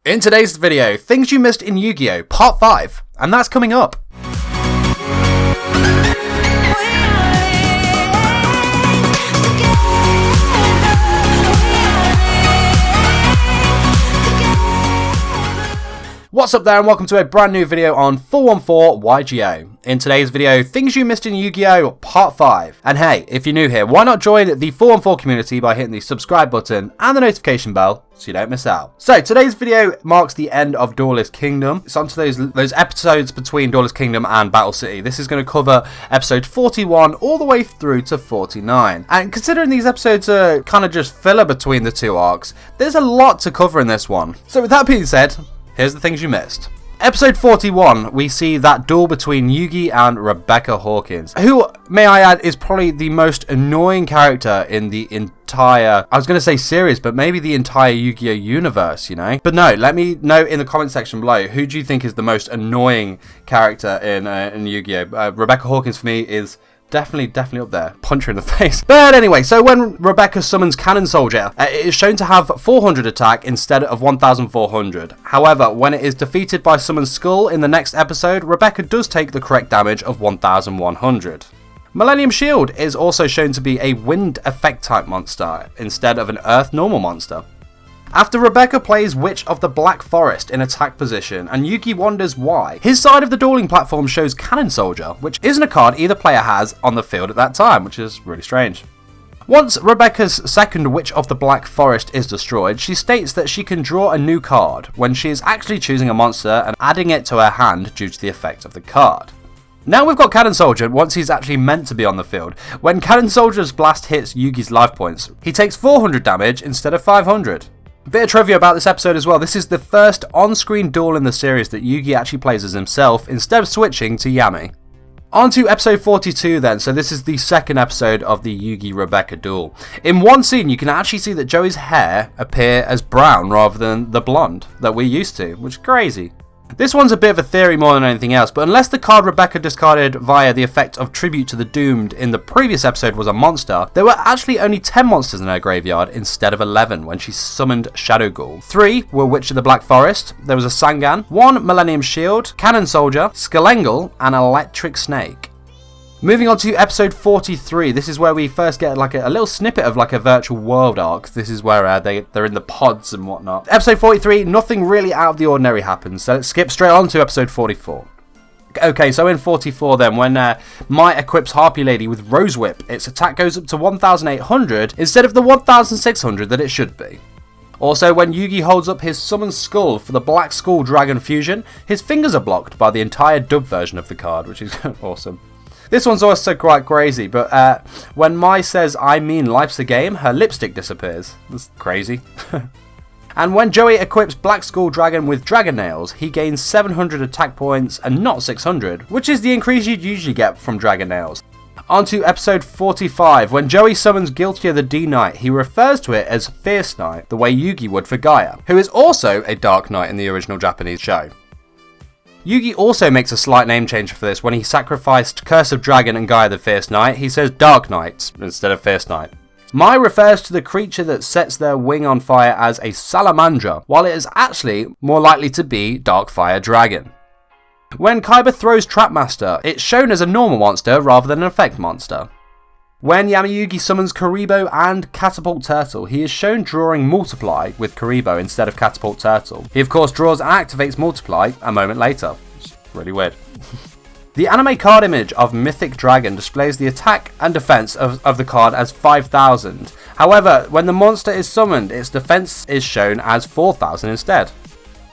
In today's video, things you missed in Yu-Gi-Oh! Part 5, and that's coming up. What's up there and welcome to a brand new video on 414 Yugioh. In today's video, things you missed in Yu-Gi-Oh! Part 5. And hey, if you're new here, why not join the 414 community by hitting the subscribe button and the notification bell so you don't miss out. So today's video marks the end of Duelist Kingdom. It's onto those episodes between Duelist Kingdom and Battle City. This is going to cover episode 41 all the way through to 49. And considering these episodes are kind of just filler between the two arcs, there's a lot to cover in this one. So with that being said, here's the things you missed. Episode 41, we see that duel between Yugi and Rebecca Hawkins, who, may I add, is probably the most annoying character in the entire, I was going to say series, but maybe the entire Yu-Gi-Oh! Universe, you know? But no, let me know in the comment section below, who do you think is the most annoying character in Yu-Gi-Oh! Rebecca Hawkins for me is definitely up there. Punch her in the face. But anyway, so when Rebecca summons Cannon Soldier, it is shown to have 400 attack instead of 1400. However, when it is defeated by Summon Skull in the next episode, Rebecca does take the correct damage of 1100. Millennium Shield is also shown to be a wind effect type monster instead of an earth normal monster. After Rebecca plays Witch of the Black Forest in attack position, and Yugi wonders why, his side of the dueling platform shows Cannon Soldier, which isn't a card either player has on the field at that time, which is really strange. Once Rebecca's second Witch of the Black Forest is destroyed, she states that she can draw a new card, when she is actually choosing a monster and adding it to her hand due to the effect of the card. Now we've got Cannon Soldier once he's actually meant to be on the field. When Cannon Soldier's blast hits Yugi's life points, he takes 400 damage instead of 500. Bit of trivia about this episode as well, this is the first on-screen duel in the series that Yugi actually plays as himself instead of switching to Yami. On to episode 42 then, so this is the second episode of the Yugi-Rebecca duel. In one scene you can actually see that Joey's hair appear as brown rather than the blonde that we're used to, which is crazy. This one's a bit of a theory more than anything else, but unless the card Rebecca discarded via the effect of Tribute to the Doomed in the previous episode was a monster, there were actually only 10 monsters in her graveyard instead of 11 when she summoned Shadow Ghoul. 3 were Witch of the Black Forest, there was a Sangan, 1 Millennium Shield, Cannon Soldier, Skelengel, and Electric Snake. Moving on to episode 43, this is where we first get like a little snippet of like a virtual world arc. This is where they're in the pods and whatnot. Episode 43, nothing really out of the ordinary happens, so let's skip straight on to episode 44. Okay, so in 44 then, when Mai equips Harpy Lady with Rose Whip, its attack goes up to 1800 instead of the 1600 that it should be. Also, when Yugi holds up his Summon Skull for the Black Skull Dragon Fusion, his fingers are blocked by the entire dub version of the card, which is awesome. This one's also quite crazy, but when Mai says, "I mean life's a game," her lipstick disappears. That's crazy. And when Joey equips Black Skull Dragon with Dragon Nails, he gains 700 attack points and not 600, which is the increase you'd usually get from Dragon Nails. On to episode 45, when Joey summons Guilty of the D-Knight, he refers to it as Fierce Knight, the way Yugi would for Gaia, who is also a Dark Knight in the original Japanese show. Yugi also makes a slight name change for this when he sacrificed Curse of Dragon and Gaia the Fierce Knight. He says Dark Knight instead of Fierce Knight. Mai refers to the creature that sets their wing on fire as a Salamandra, while it is actually more likely to be Dark Fire Dragon. When Kaiba throws Trapmaster, it's shown as a normal monster rather than an effect monster. When Yamayugi summons Karibo and Catapult Turtle, he is shown drawing Multiply with Karibo instead of Catapult Turtle. He of course draws and activates Multiply a moment later. It's really weird. The anime card image of Mythic Dragon displays the attack and defense of the card as 5000. However, when the monster is summoned, its defense is shown as 4000 instead.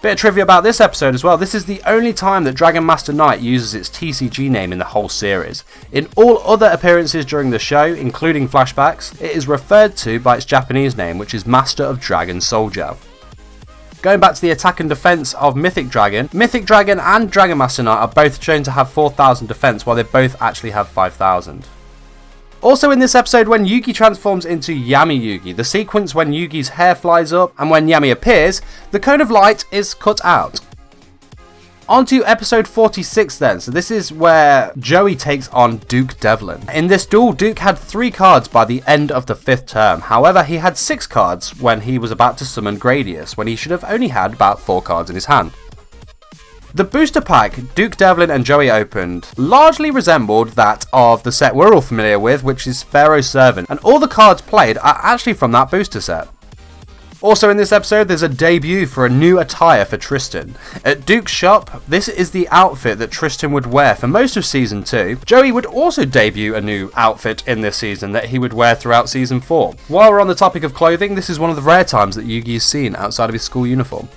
Bit of trivia about this episode as well, this is the only time that Dragon Master Knight uses its TCG name in the whole series. In all other appearances during the show, including flashbacks, it is referred to by its Japanese name, which is Master of Dragon Soldier. Going back to the attack and defense of Mythic Dragon and Dragon Master Knight are both shown to have 4000 defense, while they both actually have 5000. Also in this episode, when Yugi transforms into Yami Yugi, the sequence when Yugi's hair flies up and when Yami appears, the cone of light is cut out. On to episode 46 then. So this is where Joey takes on Duke Devlin. In this duel, Duke had 3 cards by the end of the 5th term. However, he had 6 cards when he was about to summon Gradius, when he should have only had about 4 cards in his hand. The booster pack Duke Devlin and Joey opened largely resembled that of the set we're all familiar with, which is Pharaoh's Servant, and all the cards played are actually from that booster set. Also in this episode, there's a debut for a new attire for Tristan. At Duke's shop, this is the outfit that Tristan would wear for most of Season 2. Joey would also debut a new outfit in this season that he would wear throughout Season 4. While we're on the topic of clothing, this is one of the rare times that Yugi is seen outside of his school uniform.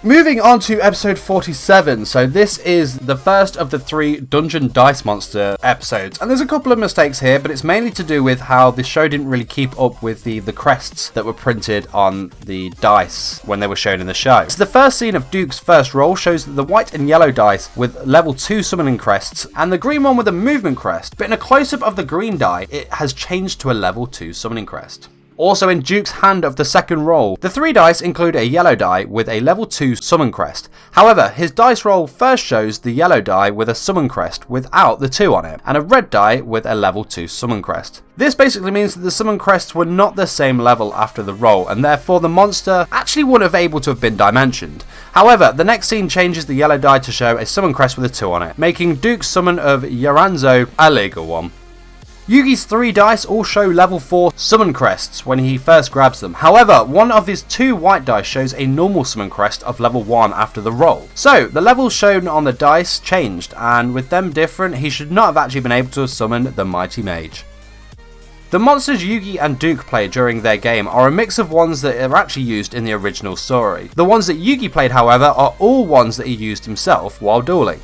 Moving on to episode 47, so this is the first of the 3 Dungeon Dice Monster episodes, and there's a couple of mistakes here, but it's mainly to do with how the show didn't really keep up with the crests that were printed on the dice when they were shown in the show. So the first scene of Duke's first roll shows the white and yellow dice with level 2 summoning crests, and the green one with a movement crest, but in a close-up of the green die, it has changed to a level 2 summoning crest. Also in Duke's hand of the second roll, the 3 dice include a yellow die with a level 2 summon crest. However, his dice roll first shows the yellow die with a summon crest without the 2 on it, and a red die with a level 2 summon crest. This basically means that the summon crests were not the same level after the roll, and therefore the monster actually wouldn't have able to have been dimensioned. However, the next scene changes the yellow die to show a summon crest with a 2 on it, making Duke's summon of Yoranzo a legal one. Yugi's 3 dice all show level 4 summon crests when he first grabs them. However, one of his 2 white dice shows a normal summon crest of level 1 after the roll. So, the levels shown on the dice changed, and with them different, he should not have actually been able to summon the Mighty Mage. The monsters Yugi and Duke play during their game are a mix of ones that are actually used in the original story. The ones that Yugi played, however, are all ones that he used himself while dueling.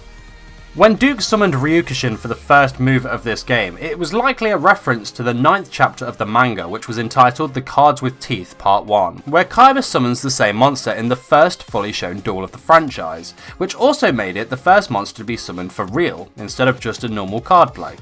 When Duke summoned Ryukushin for the first move of this game, it was likely a reference to the 9th chapter of the manga, which was entitled The Cards with Teeth Part 1, where Kaiba summons the same monster in the first fully shown duel of the franchise, which also made it the first monster to be summoned for real, instead of just a normal card play.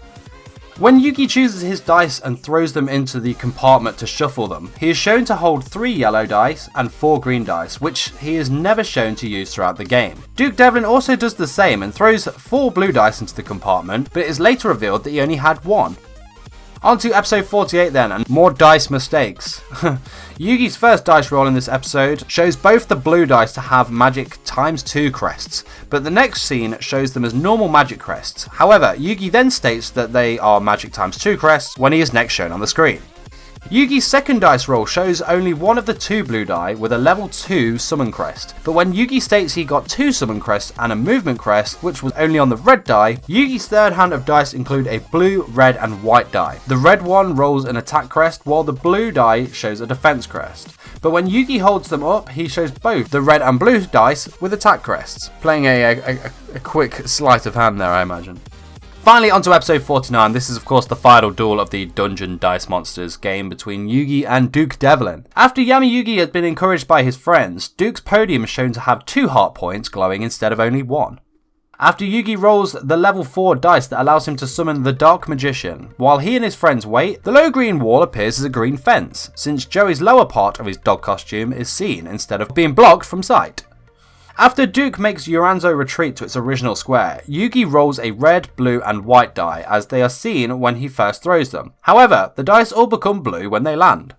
When Yugi chooses his dice and throws them into the compartment to shuffle them, he is shown to hold 3 yellow dice and 4 green dice, which he is never shown to use throughout the game. Duke Devlin also does the same and throws 4 blue dice into the compartment, but it is later revealed that he only had 1. On to episode 48 then, and more dice mistakes. Yugi's first dice roll in this episode shows both the blue dice to have magic ×2 crests, but the next scene shows them as normal magic crests. However, Yugi then states that they are magic ×2 crests when he is next shown on the screen. Yugi's second dice roll shows only one of the 2 blue die with a level 2 summon crest, but when Yugi states he got 2 summon crests and a movement crest, which was only on the red die, Yugi's third hand of dice include a blue, red and white die. The red one rolls an attack crest while the blue die shows a defense crest. But when Yugi holds them up, he shows both the red and blue dice with attack crests, playing a quick sleight of hand there, I imagine. Finally, onto episode 49. This is of course the final duel of the Dungeon Dice Monsters game between Yugi and Duke Devlin. After Yami Yugi had been encouraged by his friends, Duke's podium is shown to have 2 heart points glowing instead of only 1. After Yugi rolls the level 4 dice that allows him to summon the Dark Magician, while he and his friends wait, the low green wall appears as a green fence, since Joey's lower part of his dog costume is seen instead of being blocked from sight. After Duke makes Yoranzo retreat to its original square, Yugi rolls a red, blue and white die as they are seen when he first throws them. However, the dice all become blue when they land.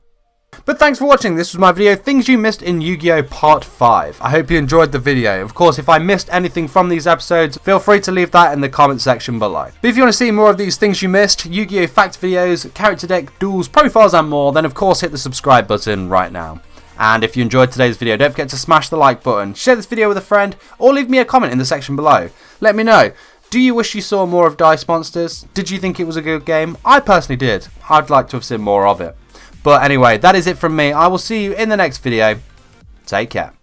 But thanks for watching. This was my video, Things You Missed in Yu-Gi-Oh! Part 5. I hope you enjoyed the video. Of course, if I missed anything from these episodes, feel free to leave that in the comment section below. But if you want to see more of these Things You Missed, Yu-Gi-Oh! Fact videos, character deck, duels, profiles and more, then of course hit the subscribe button right now. And if you enjoyed today's video, don't forget to smash the like button, share this video with a friend, or leave me a comment in the section below. Let me know, do you wish you saw more of Dice Monsters? Did you think it was a good game? I personally did. I'd like to have seen more of it. But anyway, that is it from me. I will see you in the next video. Take care.